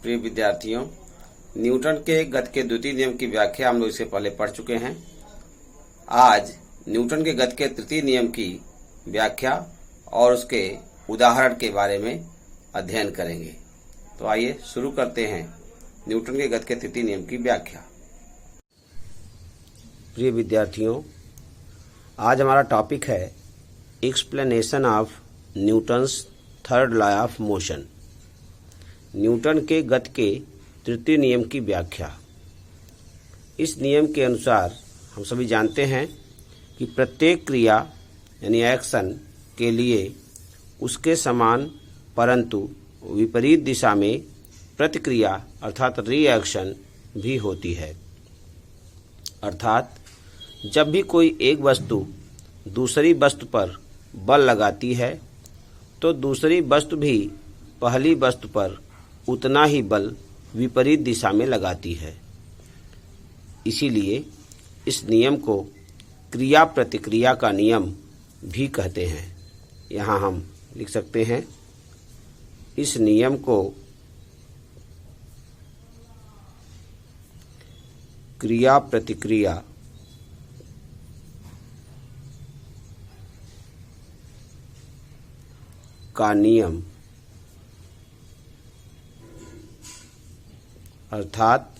प्रिय विद्यार्थियों, न्यूटन के गति के द्वितीय नियम की व्याख्या हम लोग इससे पहले पढ़ चुके हैं। आज न्यूटन के गति के तृतीय नियम की व्याख्या और उसके उदाहरण के बारे में अध्ययन करेंगे। तो आइए शुरू करते हैं न्यूटन के गति के तृतीय नियम की व्याख्या। प्रिय विद्यार्थियों, आज हमारा टॉपिक है explanation of Newton's third law of motion. Newton के गति के तृतीय नियम की व्याख्या। इस नियम के अनुसार हम सभी जानते हैं कि प्रत्येक क्रिया यानी एक्शन के लिए उसके समान परंतु विपरीत दिशा में प्रतिक्रिया अर्थात रिएक्शन भी होती है। अर्थात जब भी कोई एक वस्तु दूसरी वस्तु पर बल लगाती है तो दूसरी वस्तु भी पहली वस्तु पर उतना ही बल विपरीत दिशा में लगाती है। इसीलिए इस नियम को क्रिया प्रतिक्रिया का नियम भी कहते हैं। यहाँ हम लिख सकते हैं, इस नियम को क्रिया प्रतिक्रिया का नियम अर्थात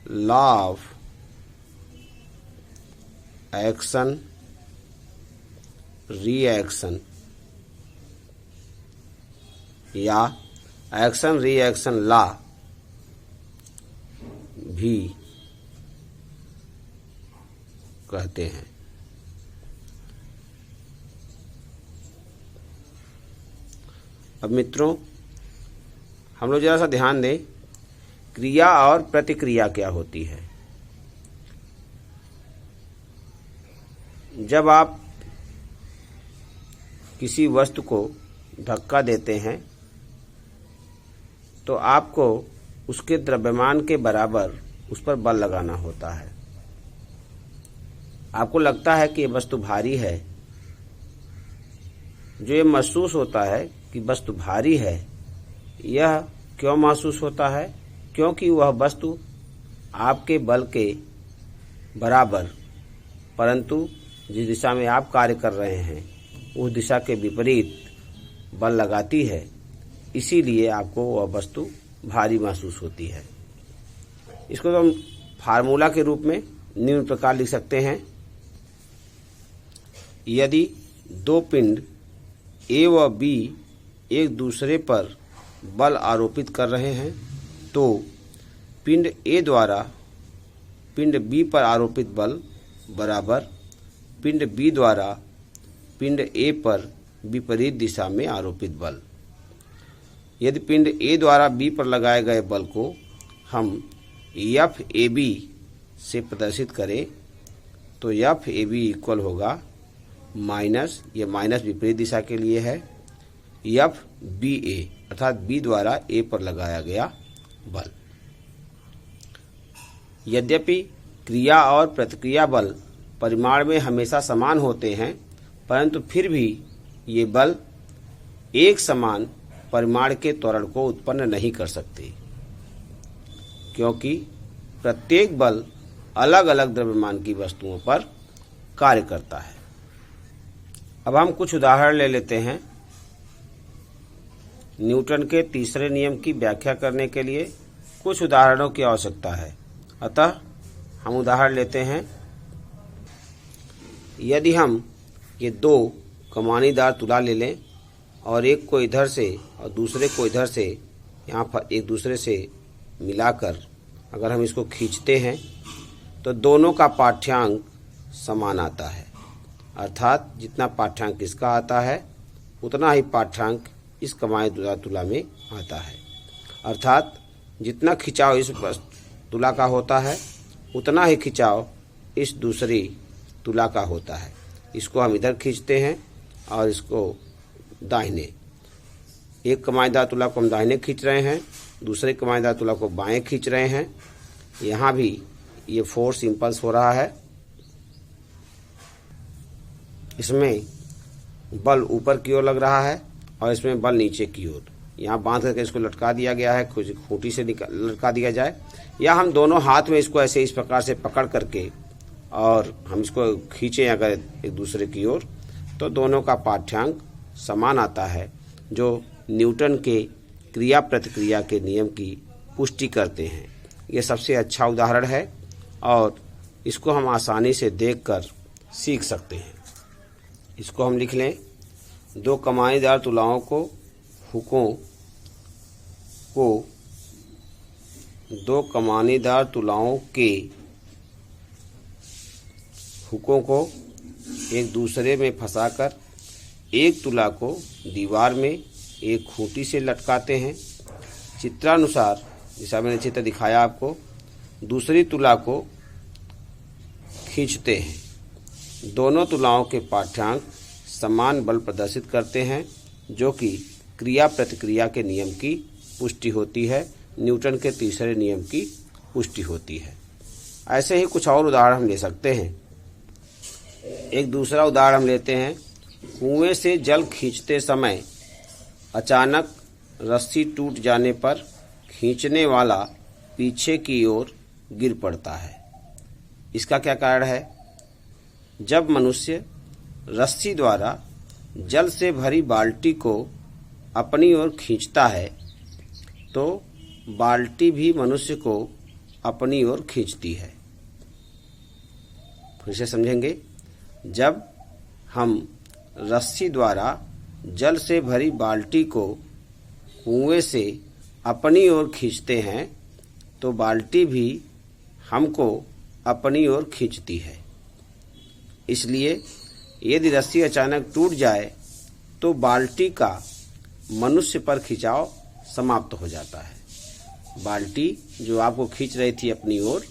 लॉ ऑफ एक्शन रिएक्शन या एक्शन रिएक्शन लॉ भी कहते हैं। अब मित्रों, हम लोग जरा सा ध्यान दें, क्रिया और प्रतिक्रिया क्या होती है। जब आप किसी वस्तु को धक्का देते हैं तो आपको उसके द्रव्यमान के बराबर उस पर बल लगाना होता है। आपको लगता है कि ये वस्तु भारी है। जो ये महसूस होता है कि वस्तु भारी है, यह क्यों महसूस होता है? क्योंकि वह वस्तु आपके बल के बराबर परंतु जिस दिशा में आप कार्य कर रहे हैं उस दिशा के विपरीत बल लगाती है। इसीलिए आपको वह वस्तु भारी महसूस होती है। इसको तो हम फार्मूला के रूप में निम्न प्रकार लिख सकते हैं। यदि दो पिंड ए व बी एक दूसरे पर बल आरोपित कर रहे हैं तो पिंड ए द्वारा पिंड बी पर आरोपित बल बराबर पिंड बी द्वारा पिंड ए पर विपरीत दिशा में आरोपित बल। यदि पिंड ए द्वारा बी पर लगाए गए बल को हम एफ ए बी से प्रदर्शित करें तो एफ ए बी इक्वल होगा माइनस, ये माइनस विपरीत दिशा के लिए है, एफ बी ए अर्थात बी द्वारा ए पर लगाया गया बल। यद्यपि क्रिया और प्रतिक्रिया बल परिमाण में हमेशा समान होते हैं, परंतु फिर भी ये बल एक समान परिमाण के त्वरण को उत्पन्न नहीं कर सकते, क्योंकि प्रत्येक बल अलग अलग द्रव्यमान की वस्तुओं पर कार्य करता है। अब हम कुछ उदाहरण ले लेते हैं। न्यूटन के तीसरे नियम की व्याख्या करने के लिए कुछ उदाहरणों की आवश्यकता है। अतः हम उदाहरण लेते हैं। यदि हम ये दो कमानीदार तुला ले लें और एक को इधर से और दूसरे को इधर से यहाँ पर एक दूसरे से मिलाकर अगर हम इसको खींचते हैं तो दोनों का पाठ्यांक समान आता है। अर्थात जितना पाठ्यांक इसका आता है उतना ही पाठ्यांक इस कमानीदार तुला में आता है। अर्थात जितना खिंचाव इस तुला का होता है उतना ही खिंचाव इस दूसरी तुला का होता है। इसको हम इधर खींचते हैं और इसको दाहिने, एक कमानीदार तुला को हम दाहिने खींच रहे हैं, दूसरे कमानीदार तुला को बाएं खींच रहे हैं। यहाँ भी ये फोर्स इम्पल्स हो रहा है। इसमें बल ऊपर की ओर लग रहा है और इसमें बल नीचे की ओर। यहाँ बांध करके इसको लटका दिया गया है, खूंटी से लटका दिया जाए, या हम दोनों हाथ में इसको ऐसे इस प्रकार से पकड़ करके और हम इसको खींचें अगर एक दूसरे की ओर, तो दोनों का पाठ्यांक समान आता है, जो न्यूटन के क्रिया प्रतिक्रिया के नियम की पुष्टि करते हैं। ये सबसे अच्छा उदाहरण है और इसको हम आसानी से देखकर सीख सकते हैं। इसको हम लिख लें, दो कमानीदार तुलाओं को दो कमानीदार तुलाओं के हुकों को एक दूसरे में फंसाकर एक तुला को दीवार में एक खूंटी से लटकाते हैं। चित्रानुसार, जैसा मैंने चित्र दिखाया आपको, दूसरी तुला को खींचते हैं। दोनों तुलाओं के पाठ्यांक समान बल प्रदर्शित करते हैं, जो कि क्रिया प्रतिक्रिया के नियम की पुष्टि होती है, न्यूटन के तीसरे नियम की पुष्टि होती है। ऐसे ही कुछ और उदाहरण हम ले सकते हैं। एक दूसरा उदाहरण हम लेते हैं। कुएं से जल खींचते समय अचानक रस्सी टूट जाने पर खींचने वाला पीछे की ओर गिर पड़ता है। इसका क्या कारण है? जब मनुष्य रस्सी द्वारा जल से भरी बाल्टी को अपनी ओर खींचता है तो बाल्टी भी मनुष्य को अपनी ओर खींचती है। फिर से समझेंगे। जब हम रस्सी द्वारा जल से भरी बाल्टी को कुएं से अपनी ओर खींचते हैं तो बाल्टी भी हमको अपनी ओर खींचती है। इसलिए यदि रस्सी अचानक टूट जाए तो बाल्टी का मनुष्य पर खिंचाव समाप्त हो जाता है। बाल्टी जो आपको खींच रही थी अपनी ओर,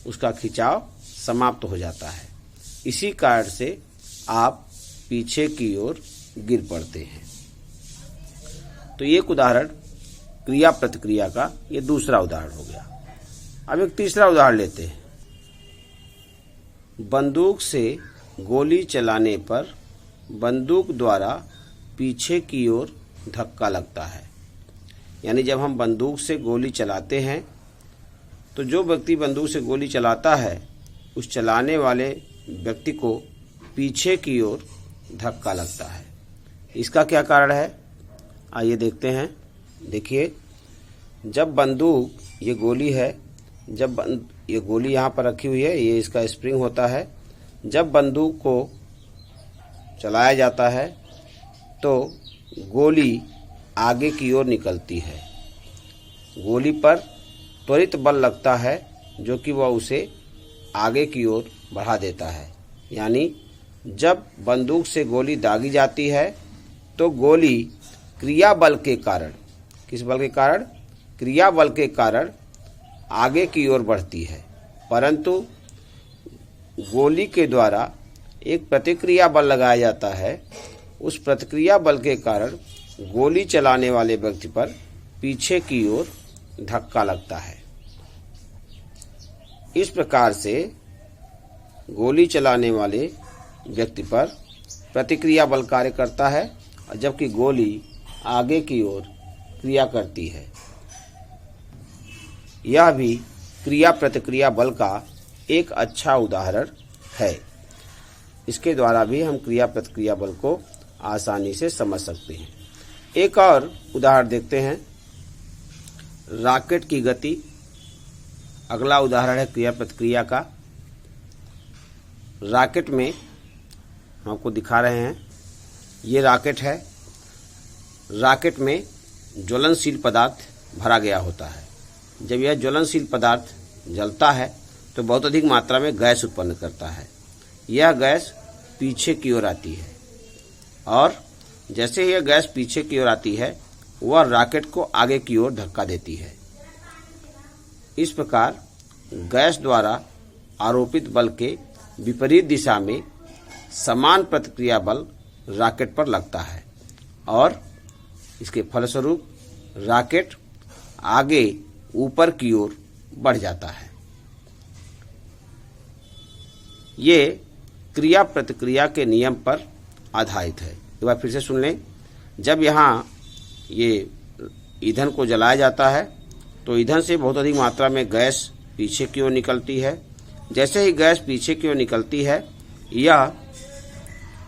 उसका खिंचाव समाप्त हो जाता है। इसी कारण से आप पीछे की ओर गिर पड़ते हैं। तो ये एक उदाहरण क्रिया प्रतिक्रिया का ये दूसरा उदाहरण हो गया। अब एक तीसरा उदाहरण लेते हैं। बंदूक से गोली चलाने पर बंदूक द्वारा पीछे की ओर धक्का लगता है। यानी जब हम बंदूक से गोली चलाते हैं तो जो व्यक्ति बंदूक से गोली चलाता है उस चलाने वाले व्यक्ति को पीछे की ओर धक्का लगता है। इसका क्या कारण है? आइए देखते हैं। देखिए, जब बंदूक, ये गोली है, जब ये गोली यहाँ पर रखी हुई है, ये इसका स्प्रिंग होता है। जब बंदूक को चलाया जाता है तो गोली आगे की ओर निकलती है। गोली पर त्वरित बल लगता है जो कि वह उसे आगे की ओर बढ़ा देता है। यानी जब बंदूक से गोली दागी जाती है तो गोली क्रिया बल के कारण, किस बल के कारण? क्रिया बल के कारण आगे की ओर बढ़ती है, परंतु गोली के द्वारा एक प्रतिक्रिया बल लगाया जाता है। उस प्रतिक्रिया बल के कारण गोली चलाने वाले व्यक्ति पर पीछे की ओर धक्का लगता है। इस प्रकार से गोली चलाने वाले व्यक्ति पर प्रतिक्रिया बल कार्य करता है, जबकि गोली आगे की ओर क्रिया करती है। यह भी क्रिया प्रतिक्रिया बल का एक अच्छा उदाहरण है। इसके द्वारा भी हम क्रिया प्रतिक्रिया बल को आसानी से समझ सकते हैं। एक और उदाहरण देखते हैं। रॉकेट की गति अगला उदाहरण है क्रिया प्रतिक्रिया का। रॉकेट में हम आपको दिखा रहे हैं, ये रॉकेट है। रॉकेट में ज्वलनशील पदार्थ भरा गया होता है। जब यह ज्वलनशील पदार्थ जलता है तो बहुत अधिक मात्रा में गैस उत्पन्न करता है। यह गैस पीछे की ओर आती है और जैसे यह गैस पीछे की ओर आती है वह रॉकेट को आगे की ओर धक्का देती है। इस प्रकार गैस द्वारा आरोपित बल के विपरीत दिशा में समान प्रतिक्रिया बल रॉकेट पर लगता है और इसके फलस्वरूप रॉकेट आगे ऊपर की ओर बढ़ जाता है। ये क्रिया प्रतिक्रिया के नियम पर आधारित है। एक बार फिर से सुन लें। जब यहाँ ये ईंधन को जलाया जाता है तो ईंधन से बहुत अधिक मात्रा में गैस पीछे की ओर निकलती है। जैसे ही गैस पीछे की ओर निकलती है, यह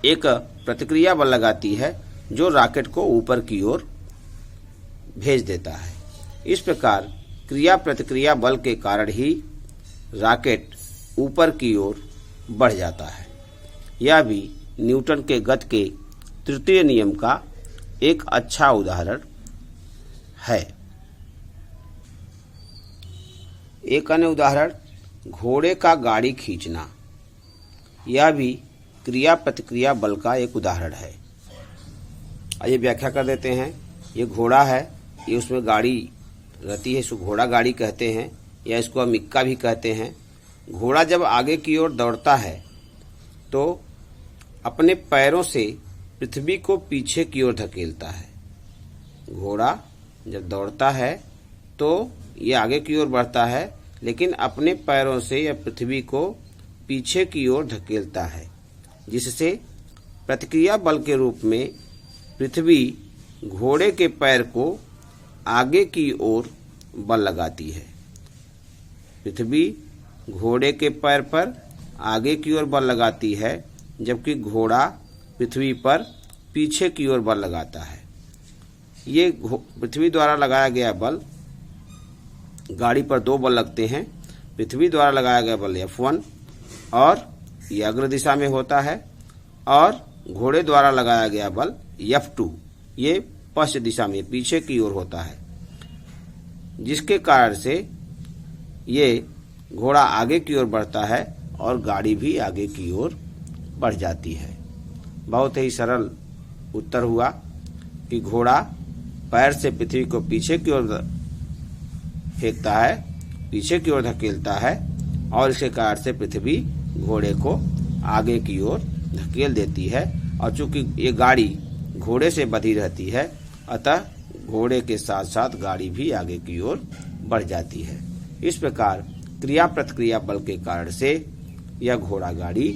एक प्रतिक्रिया बल लगाती है जो रॉकेट को ऊपर की ओर भेज देता है। इस प्रकार क्रिया प्रतिक्रिया बल के कारण ही रॉकेट ऊपर की ओर बढ़ जाता है। यह भी न्यूटन के गति के तृतीय नियम का एक अच्छा उदाहरण है। एक अन्य उदाहरण घोड़े का गाड़ी खींचना, यह भी क्रिया प्रतिक्रिया बल का एक उदाहरण है। आइए व्याख्या कर देते हैं। ये घोड़ा है, ये उसमें गाड़ी रहती है, इसको घोड़ा गाड़ी कहते हैं या इसको हम इक्का भी कहते हैं। घोड़ा जब आगे की ओर दौड़ता है तो अपने पैरों से पृथ्वी को पीछे की ओर धकेलता है। घोड़ा जब दौड़ता है तो ये आगे की ओर बढ़ता है, लेकिन अपने पैरों से यह पृथ्वी को पीछे की ओर धकेलता है, जिससे प्रतिक्रिया बल के रूप में पृथ्वी घोड़े के पैर को आगे की ओर बल लगाती है। पृथ्वी घोड़े के पैर पर आगे की ओर बल लगाती है, जबकि घोड़ा पृथ्वी पर पीछे की ओर बल लगाता है। ये पृथ्वी द्वारा लगाया गया बल, गाड़ी पर दो बल लगते हैं। पृथ्वी द्वारा लगाया गया बल F1 और ये अग्र दिशा में होता है, और घोड़े द्वारा लगाया गया बल F2 ये पश्चिम दिशा में पीछे की ओर होता है, जिसके कारण से ये घोड़ा आगे की ओर बढ़ता है और गाड़ी भी आगे की ओर बढ़ जाती है। बहुत ही सरल उत्तर हुआ कि घोड़ा पैर से पृथ्वी को पीछे की ओर फेंकता है, पीछे की ओर धकेलता है, और इसके कारण से पृथ्वी घोड़े को आगे की ओर धकेल देती है। और चूंकि ये गाड़ी घोड़े से बंधी रहती है, अतः घोड़े के साथ साथ गाड़ी भी आगे की ओर बढ़ जाती है। इस प्रकार क्रिया प्रतिक्रिया बल के कारण से यह घोड़ा गाड़ी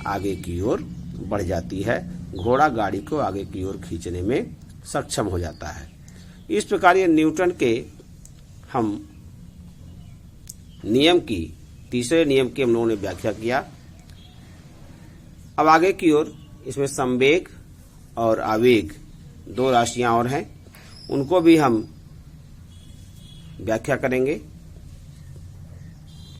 आगे की ओर बढ़ जाती है, घोड़ा गाड़ी को आगे की ओर खींचने में सक्षम हो जाता है। इस प्रकार ये न्यूटन के हम नियम की तीसरे नियम की हम लोगों ने व्याख्या किया। अब आगे की ओर इसमें संवेग और आवेग दो राशियां और हैं, उनको भी हम व्याख्या करेंगे।